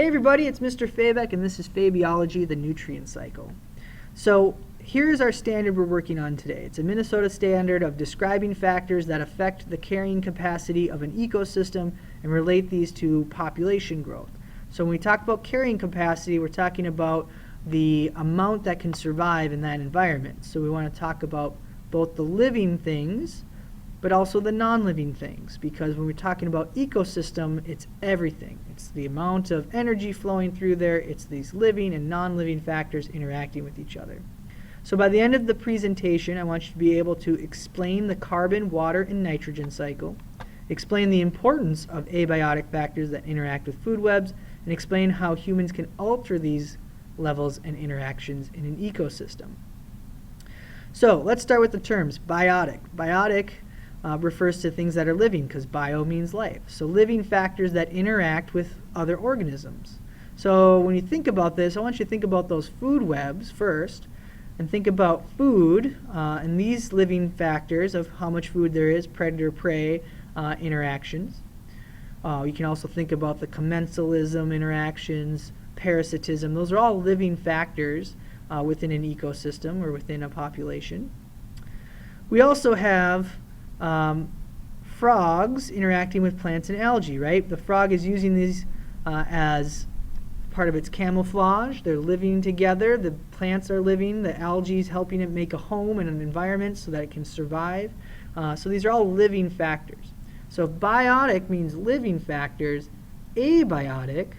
Hey everybody, it's Mr. Fabeck and this is Fabiology, the nutrient cycle. So here's our standard we're working on today. It's a Minnesota standard of describing factors that affect the carrying capacity of an ecosystem and relate these to population growth. So when we talk about carrying capacity, we're talking about the amount that can survive in that environment. So we want to talk about both the living things but also the non-living things, because when we're talking about ecosystem, it's everything. It's the amount of energy flowing through there, it's these living and non-living factors interacting with each other. So by the end of the presentation, I want you to be able to explain the carbon, water, and nitrogen cycle, explain the importance of abiotic factors that interact with food webs, and explain how humans can alter these levels and interactions in an ecosystem. So let's start with the terms. Biotic. Biotic refers to things that are living, because bio means life. So living factors that interact with other organisms. So when you think about this, I want you to think about those food webs first, and think about food and these living factors of how much food there is, predator-prey interactions. You can also think about the commensalism interactions, parasitism. Those are all living factors within an ecosystem or within a population. We also have frogs interacting with plants and algae, right? The frog is using these as part of its camouflage. They're living together. The plants are living. The algae is helping it make a home and an environment so that it can survive. So these are all living factors. So if biotic means living factors, abiotic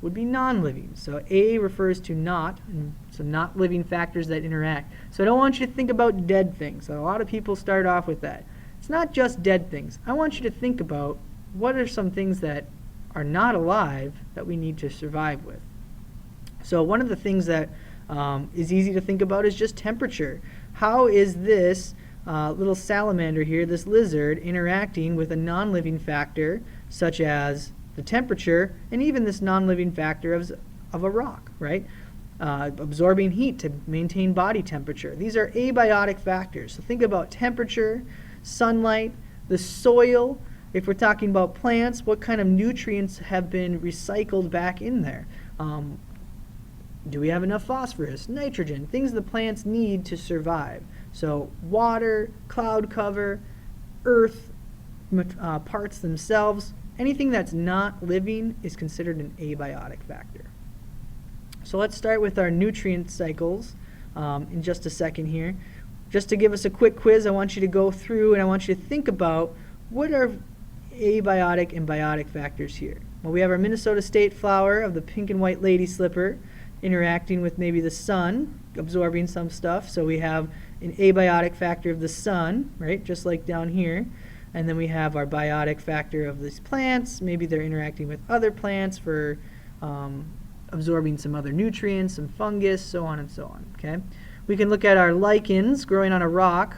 would be non-living. So A refers to not, and so not living factors that interact. So I don't want you to think about dead things. So a lot of people start off with that. It's not just dead things. I want you to think about what are some things that are not alive that we need to survive with. So one of the things that is easy to think about is just temperature. How is this little salamander here, this lizard, interacting with a non-living factor such as the temperature and even this non-living factor of a rock, right? Absorbing heat to maintain body temperature. These are abiotic factors. So think about temperature, sunlight, the soil. If we're talking about plants, what kind of nutrients have been recycled back in there? Do we have enough phosphorus, nitrogen, things the plants need to survive? So water, cloud cover, earth, parts themselves, anything that's not living is considered an abiotic factor. So let's start with our nutrient cycles in just a second here. Just to give us a quick quiz, I want you to go through and I want you to think about what are abiotic and biotic factors here. Well, we have our Minnesota state flower of the pink and white lady slipper interacting with maybe the sun, absorbing some stuff. So we have an abiotic factor of the sun, right, just like down here. And then we have our biotic factor of these plants. Maybe they're interacting with other plants for absorbing some other nutrients, some fungus, so on and so on, okay? We can look at our lichens growing on a rock.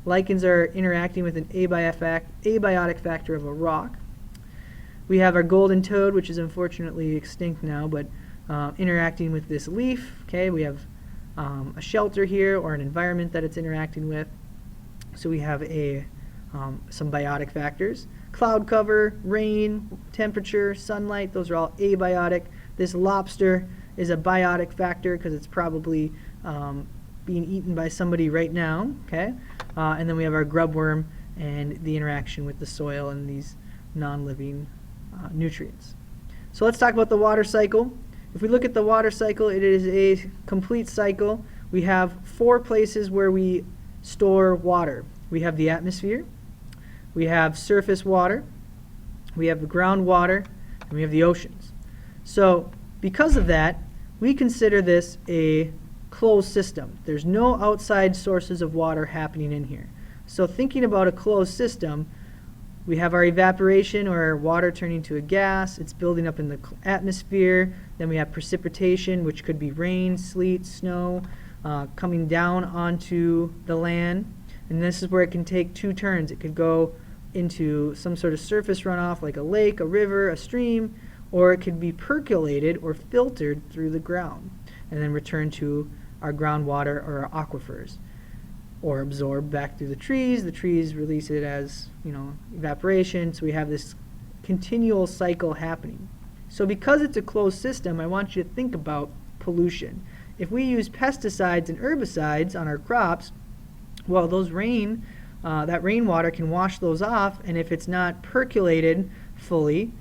Lichens are interacting with an abiotic factor of a rock. We have our golden toad, which is unfortunately extinct now, but interacting with this leaf. Okay, we have a shelter here or an environment that it's interacting with. So we have some biotic factors. Cloud cover, rain, temperature, sunlight, those are all abiotic. This lobster is a biotic factor because it's probably being eaten by somebody right now, okay? And then we have our grub worm and the interaction with the soil and these non-living nutrients. So let's talk about the water cycle. If we look at the water cycle, it is a complete cycle. We have 4 places where we store water. We have the atmosphere, we have surface water, we have the groundwater, and we have the oceans. So because of that, we consider this a closed system. There's no outside sources of water happening in here. So thinking about a closed system, we have our evaporation or water turning to a gas. It's building up in the atmosphere. Then we have precipitation, which could be rain, sleet, snow, coming down onto the land. And this is where it can take 2 turns. It could go into some sort of surface runoff like a lake, a river, a stream, or it could be percolated or filtered through the ground and then return to our groundwater or our aquifers, or absorbed back through the trees release it as, evaporation, so we have this continual cycle happening. So because it's a closed system, I want you to think about pollution. If we use pesticides and herbicides on our crops, well, that rainwater can wash those off, and if it's not percolated fully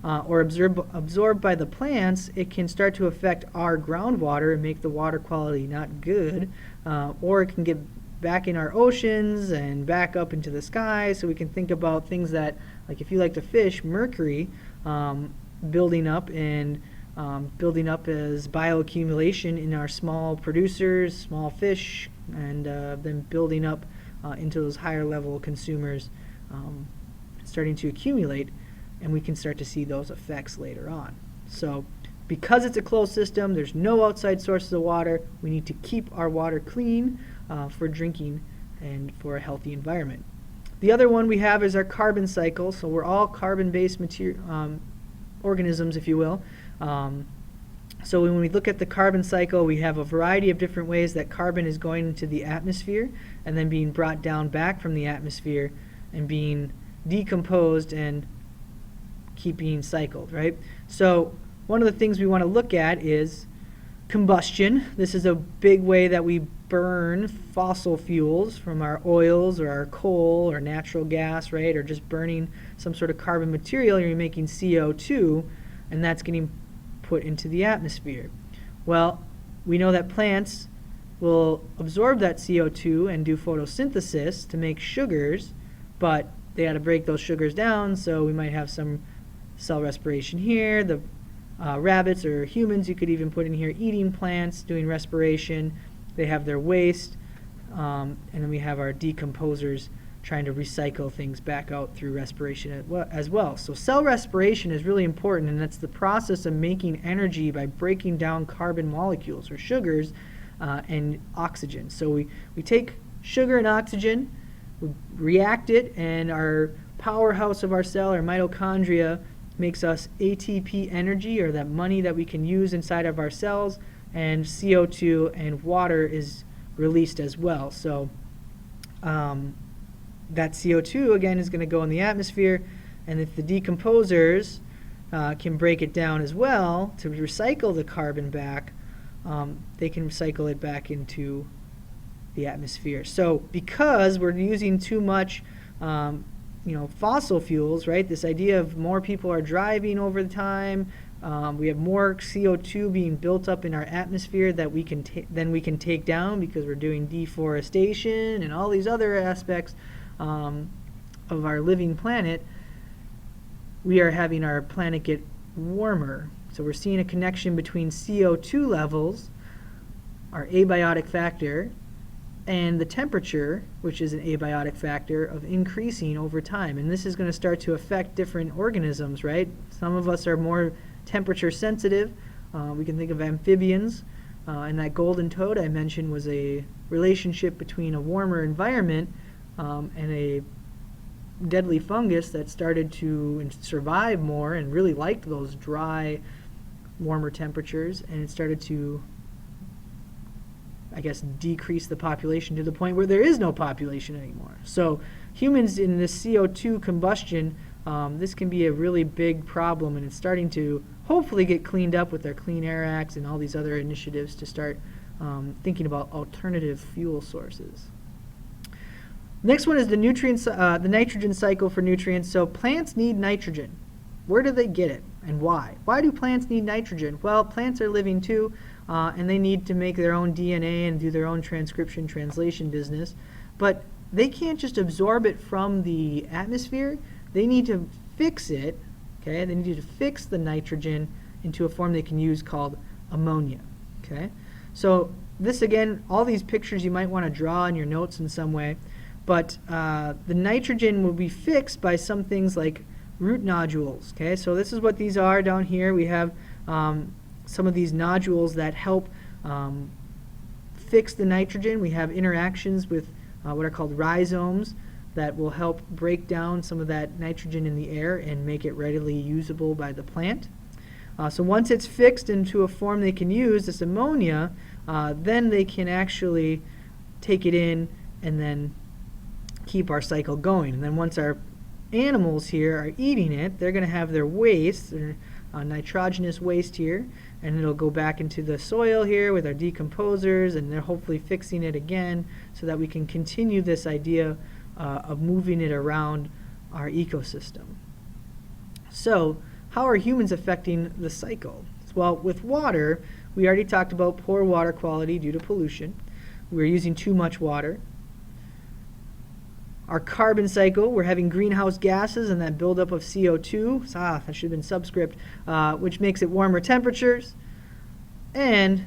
or absorbed by the plants, it can start to affect our groundwater and make the water quality not good, or it can get back in our oceans and back up into the sky. So we can think about things that, like if you like to fish, mercury building up as bioaccumulation in our small producers, small fish, and then building up into those higher level consumers, starting to accumulate, and we can start to see those effects later on. So because it's a closed system, there's no outside sources of water. We need to keep our water clean for drinking and for a healthy environment. The other one we have is our carbon cycle. So we're all carbon-based organisms, if you will. So when we look at the carbon cycle, we have a variety of different ways that carbon is going into the atmosphere and then being brought down back from the atmosphere and being decomposed and keep being cycled, right? So one of the things we want to look at is combustion. This is a big way that we burn fossil fuels from our oils or our coal or natural gas, right? Or just burning some sort of carbon material, you're making CO2, and that's getting put into the atmosphere. Well, we know that plants will absorb that CO2 and do photosynthesis to make sugars, but they got to break those sugars down, so we might have some cell respiration here. The rabbits or humans, you could even put in here, eating plants, doing respiration. They have their waste, and then we have our decomposers trying to recycle things back out through respiration as well. So cell respiration is really important, and that's the process of making energy by breaking down carbon molecules or sugars and oxygen. So we take sugar and oxygen, we react it, and our powerhouse of our cell, our mitochondria, makes us ATP energy, or that money that we can use inside of our cells, and CO2 and water is released as well. So that CO2 again is going to go in the atmosphere, and if the decomposers can break it down as well to recycle the carbon back, they can recycle it back into the atmosphere. So because we're using too much fossil fuels, right? This idea of more people are driving over the time. We have more CO2 being built up in our atmosphere that we can take down because we're doing deforestation and all these other aspects of our living planet. We are having our planet get warmer. So we're seeing a connection between CO2 levels, our abiotic factor, and the temperature, which is an abiotic factor, of increasing over time. And this is going to start to affect different organisms, right? Some of us are more temperature sensitive. We can think of amphibians. And that golden toad I mentioned was a relationship between a warmer environment and a deadly fungus that started to survive more and really liked those dry, warmer temperatures, and it started to, I guess, decrease the population to the point where there is no population anymore. So humans in this CO2 combustion, this can be a really big problem, and it's starting to hopefully get cleaned up with their Clean Air Acts and all these other initiatives to start thinking about alternative fuel sources. Next one is the nitrogen cycle for nutrients. So plants need nitrogen. Where do they get it and why? Why do plants need nitrogen? Well, plants are living too, and they need to make their own DNA and do their own transcription translation business. But they can't just absorb it from the atmosphere. They need to fix it, okay? They need to fix the nitrogen into a form they can use called ammonia, okay? So this, again, all these pictures you might want to draw in your notes in some way, but the nitrogen will be fixed by some things like root nodules, okay? So this is what these are down here. We have some of these nodules that help fix the nitrogen. We have interactions with what are called rhizomes that will help break down some of that nitrogen in the air and make it readily usable by the plant. So once it's fixed into a form they can use, this ammonia, then they can actually take it in and then keep our cycle going. And then once our animals here are eating it, they're going to have their waste, nitrogenous waste here, and it'll go back into the soil here with our decomposers, and they're hopefully fixing it again so that we can continue this idea of moving it around our ecosystem. So, how are humans affecting the cycle? Well, with water, we already talked about poor water quality due to pollution. We're using too much water. Our carbon cycle, we're having greenhouse gases and that buildup of CO2, that should have been subscript, which makes it warmer temperatures. And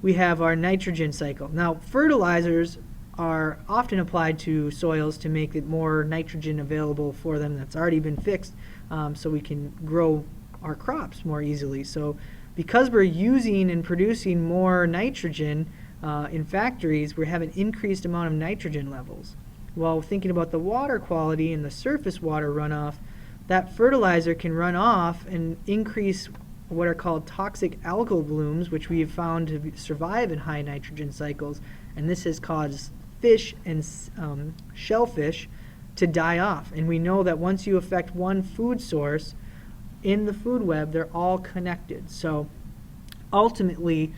we have our nitrogen cycle. Now, fertilizers are often applied to soils to make it more nitrogen available for them. That's already been fixed, so we can grow our crops more easily. So because we're using and producing more nitrogen in factories, we have an increased amount of nitrogen levels. Well, thinking about the water quality and the surface water runoff, that fertilizer can run off and increase what are called toxic algal blooms, which we have found to survive in high nitrogen cycles, and this has caused fish and shellfish to die off. And we know that once you affect one food source in the food web, they're all connected. So ultimately,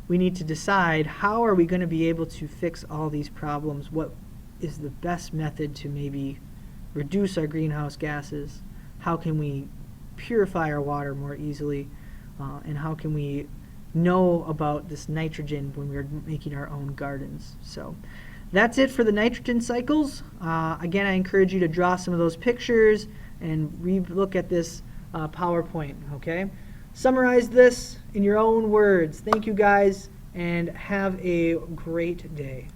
we need to decide, how are we going to be able to fix all these problems? What is the best method to maybe reduce our greenhouse gases? How can we purify our water more easily? And how can we know about this nitrogen when we're making our own gardens? So that's it for the nitrogen cycles. Again, I encourage you to draw some of those pictures and re-look at this PowerPoint, okay? Summarize this in your own words. Thank you guys, and have a great day.